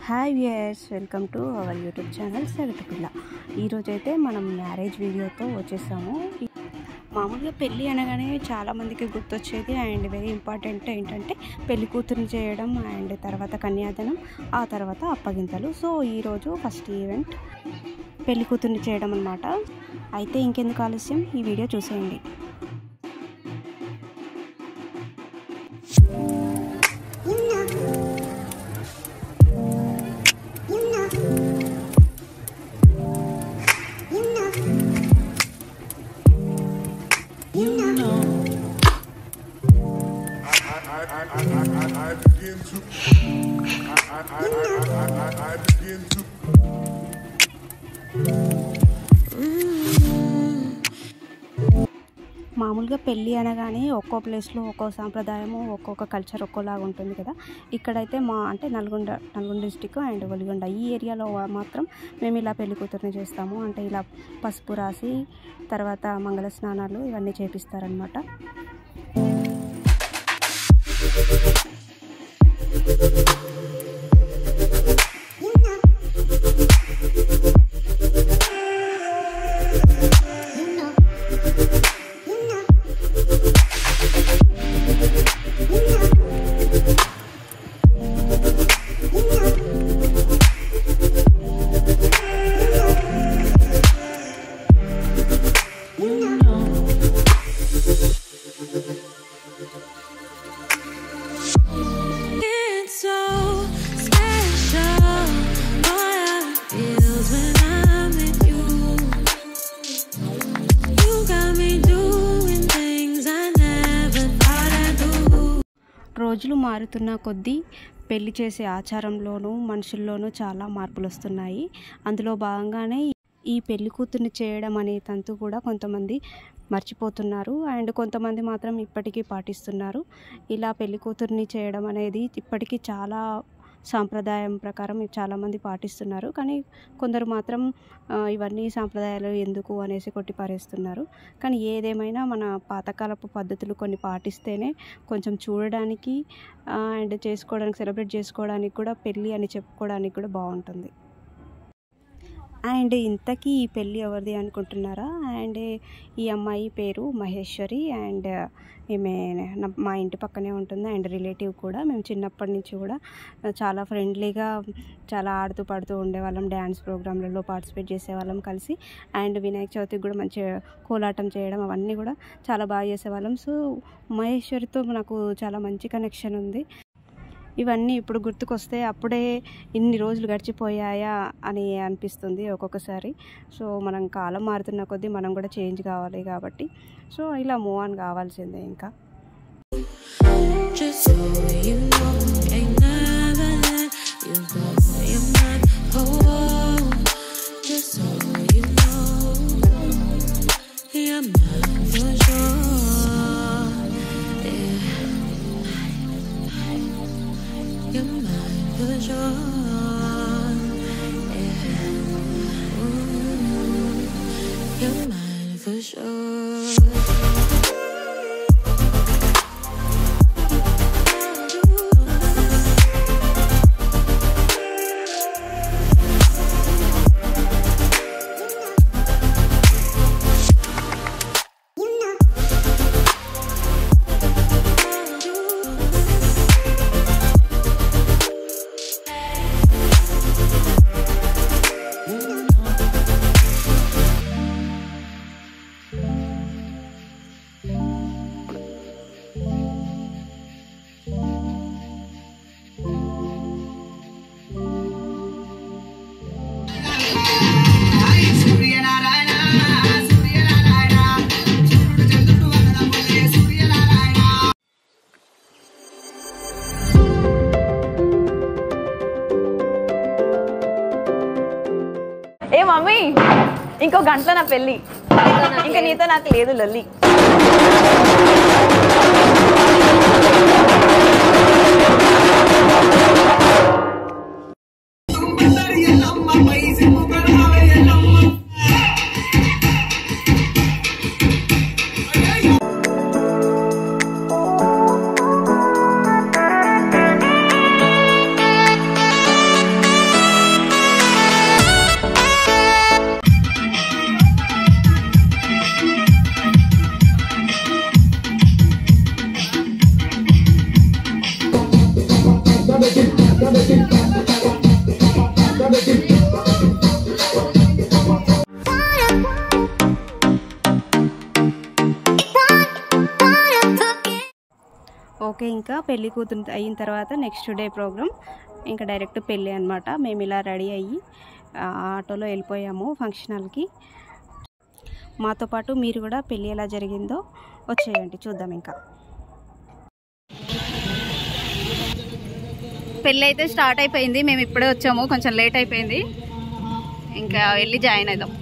Hi viewers, welcome to our YouTube channel సగటు పిల్ల. ఈరోజైతే మనం మ్యారేజ్ వీడియోతో వచ్చేసాము. మామూలుగా పెళ్ళి అనగానే చాలామందికి గుర్తొచ్చేది అండ్ వెరీ ఇంపార్టెంట్ ఏంటంటే పెళ్లి కూతురుని చేయడం అండ్ తర్వాత కన్యాదానం, ఆ తర్వాత అప్పగింతలు. సో ఈరోజు ఫస్ట్ ఈవెంట్ పెళ్లి కూతురుని చేయడం అన్నమాట. అయితే ఇంకెందుకు ఆలస్యం, ఈ వీడియో చూసేయండి. మామూలుగా పెళ్ళి అనగానే ఒక్కో ప్లేస్లో ఒక్కో సాంప్రదాయము, ఒక్కొక్క కల్చర్ ఒక్కోలాగా ఉంటుంది కదా. ఇక్కడైతే నల్గొండ డిస్టిక్ అండ్ ఒలిగొండ ఈ ఏరియాలో మాత్రం మేము ఇలా పెళ్లి కూతురుని చేస్తాము. అంటే ఇలా పసుపు రాసి తర్వాత మంగళ స్నానాలు ఇవన్నీ చేపిస్తారనమాట. రోజులు మారుతున్న కొద్దీ పెళ్లి చేసే ఆచారంలోనూ మనుషుల్లోనూ చాలా మార్పులు వస్తున్నాయి. అందులో భాగంగానే ఈ పెళ్లి కూతుర్ని చేయడం అనే తంతు కూడా కొంతమంది మర్చిపోతున్నారు అండ్ కొంతమంది మాత్రం ఇప్పటికీ పాటిస్తున్నారు. ఇలా పెళ్లి కూతుర్ని చేయడం అనేది ఇప్పటికీ చాలా సాంప్రదాయం ప్రకారం చాలామంది పాటిస్తున్నారు. కానీ కొందరు మాత్రం ఇవన్నీ సాంప్రదాయాలు ఎందుకు అనేసి కొట్టిపారేస్తున్నారు. కానీ ఏదేమైనా మన పాతకాలపు పద్ధతులు కొన్ని పాటిస్తేనే కొంచెం చూడడానికి అండ్ చేసుకోవడానికి, సెలబ్రేట్ చేసుకోవడానికి కూడా, పెళ్ళి అని చెప్పుకోవడానికి కూడా బాగుంటుంది. అండ్ ఇంతకీ ఈ పెళ్ళి ఎవరిది అనుకుంటున్నారా? అండ్ ఈ అమ్మాయి పేరు మహేశ్వరి అండ్ ఈమె మా ఇంటి పక్కనే ఉంటుంది అండ్ రిలేటివ్ కూడా. మేము చిన్నప్పటి నుంచి కూడా చాలా ఫ్రెండ్లీగా చాలా ఆడుతూ పాడుతూ ఉండేవాళ్ళం, డ్యాన్స్ ప్రోగ్రాంలలో పార్టిసిపేట్ చేసేవాళ్ళం కలిసి. అండ్ వినాయక చవితికి కూడా మంచిగా కోలాటం చేయడం అవన్నీ కూడా చాలా బాగా చేసేవాళ్ళం. సో మహేశ్వరితో నాకు చాలా మంచి కనెక్షన్ ఉంది. ఇవన్నీ ఇప్పుడు గుర్తుకొస్తే అప్పుడే ఇన్ని రోజులు గడిచిపోయాయా అని అనిపిస్తుంది ఒక్కొక్కసారి. సో మనం కాలం మారుతున్న కొద్దీ మనం కూడా చేంజ్ కావాలి కాబట్టి సో ఇలా మూవ్ ఆన్ కావాల్సిందే. ఇంకా ఏ మమ్మీ, ఇంకో గంటలో నా పెళ్ళి, ఇంకా నీతో నాకు లేదు లొల్లి. ఓకే, ఇంకా పెళ్లి కూతురు అయిన తర్వాత నెక్స్ట్ డే ప్రోగ్రామ్ ఇంకా డైరెక్ట్ పెళ్ళి అనమాట. మేము ఇలా రెడీ అయ్యి ఆటోలో వెళ్ళిపోయాము ఫంక్షన్ హాల్కి. మాతో పాటు మీరు కూడా పెళ్ళి ఎలా జరిగిందో వచ్చేయండి, చూద్దాం. ఇంకా పెళ్ళి అయితే స్టార్ట్ అయిపోయింది. మేము ఇప్పుడే వచ్చాము, కొంచెం లేట్ అయిపోయింది. ఇంకా వెళ్ళి జాయిన్ అవుదాం.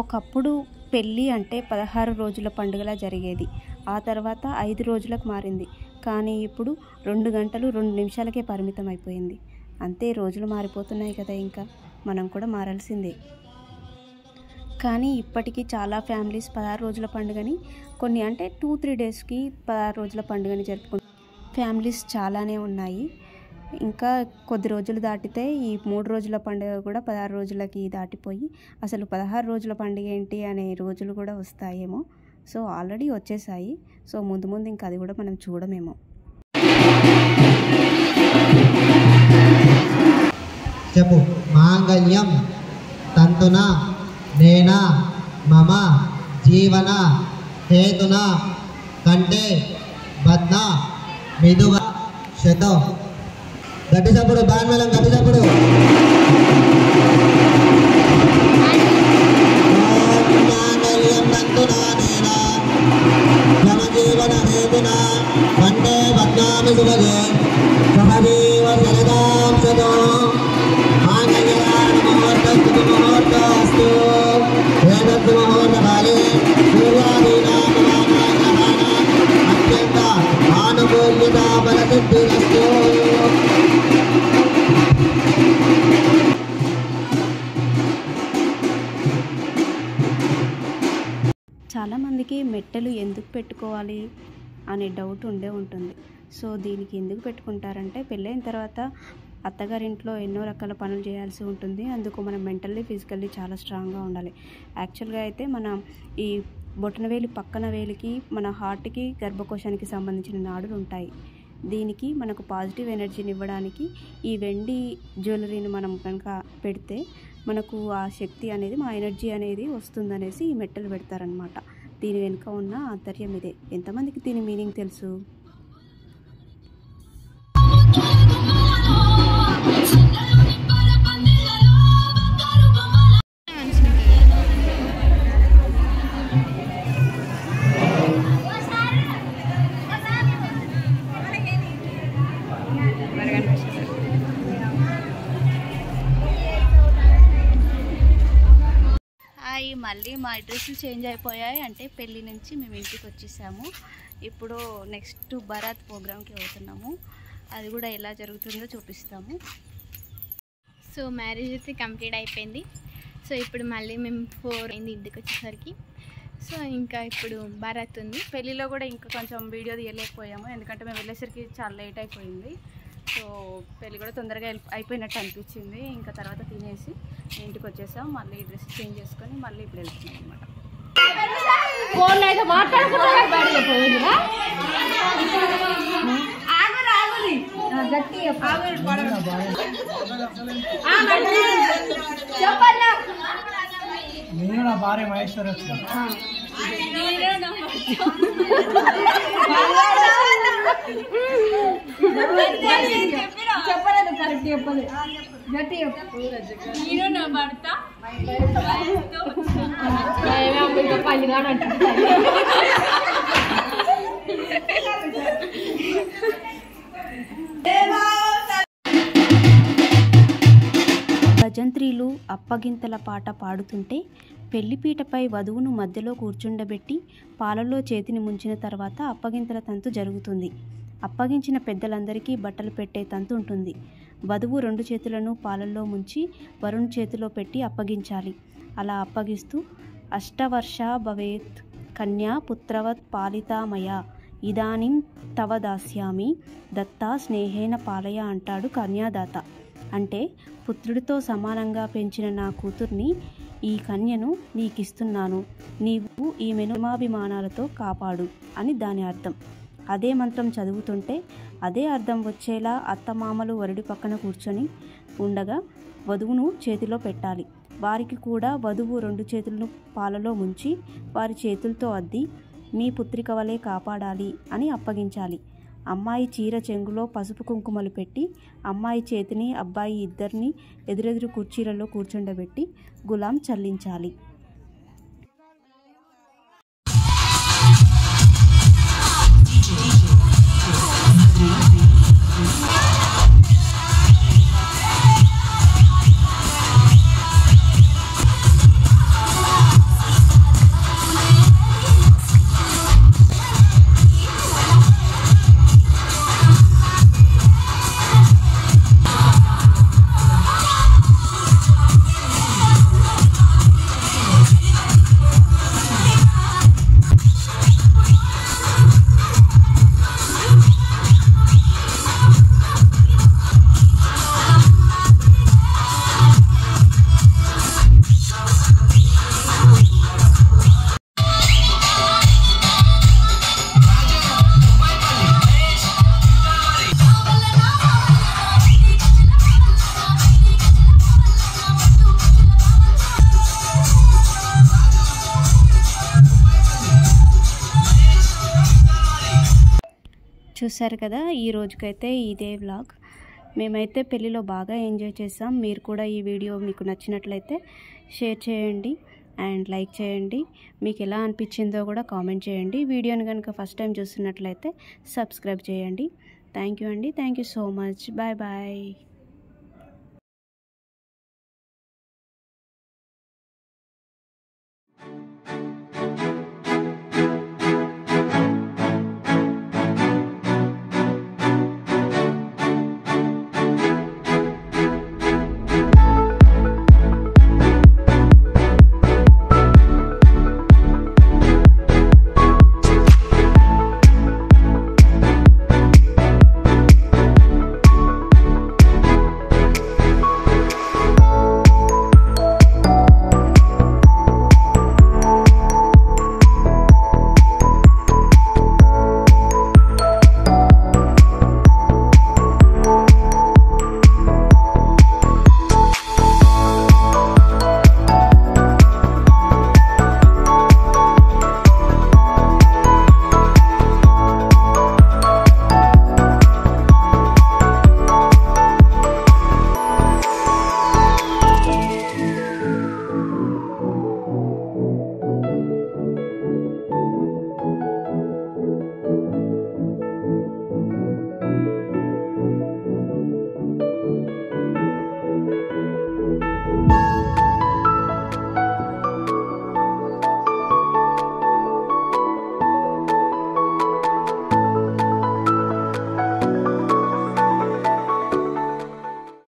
ఒకప్పుడు పెళ్ళి అంటే 16 రోజుల పండుగలా జరిగేది. ఆ తర్వాత 5 రోజులకు మారింది. కానీ ఇప్పుడు 2 గంటలు 2 నిమిషాలకే పరిమితం అయిపోయింది. అంతే, రోజులు మారిపోతున్నాయి కదా, ఇంకా మనం కూడా మారాల్సిందే. కానీ ఇప్పటికీ చాలా ఫ్యామిలీస్ 16 రోజుల పండుగని, కొన్ని అంటే 2-3 డేస్కి 16 రోజుల పండుగని జరుపుకుంటారు. ఫ్యామిలీస్ చాలానే ఉన్నాయి. ఇంకా కొద్ది రోజులు దాటితే ఈ 3 రోజుల పండుగ కూడా 16 రోజులకి దాటిపోయి అసలు 16 రోజుల పండుగ ఏంటి అనే రోజులు కూడా వస్తాయేమో. సో ఆల్రెడీ వచ్చేసాయి. సో ముందు ముందు ఇంకా అది కూడా మనం చూడమేమో. చెప్పు. మాంగళ్యం తంతున నేన మమ జీవన హేతున కంటే బద్న మిదువ శతం. గట్టి చప్పుడు, బాణమేళం గట్టి చప్పుడు. మాంగళ్యం తంతున నేన మమ జీవన హేతున కంటే బద్న మిదువ సహజీవ శరదాం శతో. అత్యంత ఆనుకూల్యత బలసిద్ధిరస్తు. చాలామందికి మెట్టెలు ఎందుకు పెట్టుకోవాలి అనే డౌట్ ఉండే ఉంటుంది. సో దీనికి ఎందుకు పెట్టుకుంటారంటే, పెళ్ళైన తర్వాత అత్తగారింట్లో ఎన్నో రకాల పనులు చేయాల్సి ఉంటుంది. అందుకు మనం మెంటల్లీ ఫిజికల్లీ చాలా స్ట్రాంగ్గా ఉండాలి. యాక్చువల్గా అయితే మన ఈ బొటన వేలి పక్కన వేలికి మన హార్ట్కి గర్భకోశానికి సంబంధించిన నాడులు ఉంటాయి. దీనికి మనకు పాజిటివ్ ఎనర్జీని ఇవ్వడానికి ఈ వెండి జ్యువెలరీని మనం కనుక పెడితే మనకు ఆ శక్తి అనేది, మా ఎనర్జీ అనేది వస్తుందనేసి ఈ మెట్టలు పెడతారనమాట. దీని వెనుక ఉన్న ఆంతర్యం ఇదే. ఎంతమందికి దీని మీనింగ్ తెలుసు? మళ్ళీ మా డ్రెస్సులు చేంజ్ అయిపోయాయి. అంటే పెళ్ళి నుంచి మేము ఇంటికి వచ్చేసాము. ఇప్పుడు నెక్స్ట్ బరాత్ ప్రోగ్రామ్కి వెళ్తున్నాము. అది కూడా ఎలా జరుగుతుందో చూపిస్తాము. సో మ్యారేజ్ అయితే కంప్లీట్ అయిపోయింది. సో ఇప్పుడు మళ్ళీ మేము 4 అయింది ఇంటికి వచ్చేసరికి. సో ఇంకా ఇప్పుడు బరాత్ ఉంది. పెళ్ళిలో కూడా ఇంకా కొంచెం వీడియో తీయలేకపోయాము, ఎందుకంటే మేము వెళ్ళేసరికి చాలా లేట్ అయిపోయింది. సో పెళ్ళి కూడా తొందరగా అయిపోయినట్టు అనిపించింది. ఇంకా తర్వాత తినేసి ఇంటికి వచ్చేసాం. మళ్ళీ డ్రెస్ చేంజ్ చేసుకొని మళ్ళీ ఇప్పుడు వెళ్తున్నాం అనమాట. నేను నా భార్య మహేశ్వరి చెప్పలేదు, కరెక్ట్ చెప్పలేదు, గట్టి నేను నా భర్త భజంత్రీలు అప్పగింతల పాట పాడుతుంటే పెళ్లిపీటపై వధువును మధ్యలో కూర్చుండబెట్టి పాలలో చేతిని ముంచిన తర్వాత అప్పగింతల తంతు జరుగుతుంది. అప్పగించిన పెద్దలందరికీ బట్టలు పెట్టే తంతు ఉంటుంది. వధువు 2 చేతులను పాలల్లో ముంచి వరుణ్ చేతిలో పెట్టి అప్పగించాలి. అలా అప్పగిస్తూ అష్టవర్ష భవేత్ కన్యా పుత్రవత్ పాలితామయ ఇదానిం తవ దాస్యామి దత్తా స్నేహేన పాలయ అంటాడు కన్యాదాత. అంటే పుత్రుడితో సమానంగా పెంచిన నా కూతుర్ని, ఈ కన్యను నీకిస్తున్నాను, నీవు ఈమెను ప్రేమాభిమానాలతో కాపాడు అని దాని అర్థం. అదే మంత్రం చదువుతుంటే అదే అర్థం వచ్చేలా అత్తమామలు వరుడి పక్కన కూర్చొని ఉండగా వధువును చేతిలో పెట్టాలి. వారికి కూడా వధువు 2 చేతులను పాలలో ముంచి వారి చేతులతో అద్ది మీ పుత్రిక వలె కాపాడాలి అని అప్పగించాలి. అమ్మాయి చీర చెంగులో పసుపు కుంకుమలు పెట్టి అమ్మాయి చేతిని అబ్బాయి ఇద్దరిని ఎదురెదురు కుర్చీలలో కూర్చుండబెట్టి గులాం చల్లించాలి. చూసారు కదా, ఈ రోజుకైతే ఇదే వ్లాగ్. మేమైతే పెళ్ళిలో బాగా ఎంజాయ్ చేసాం. మీరు కూడా ఈ వీడియో మీకు నచ్చినట్లయితే షేర్ చేయండి అండ్ లైక్ చేయండి. మీకు ఎలా అనిపించిందో కూడా కామెంట్ చేయండి. వీడియోని కనుక ఫస్ట్ టైం చూస్తున్నట్లయితే సబ్స్క్రైబ్ చేయండి. థ్యాంక్ యూ అండి. Thank you so much. Bye bye.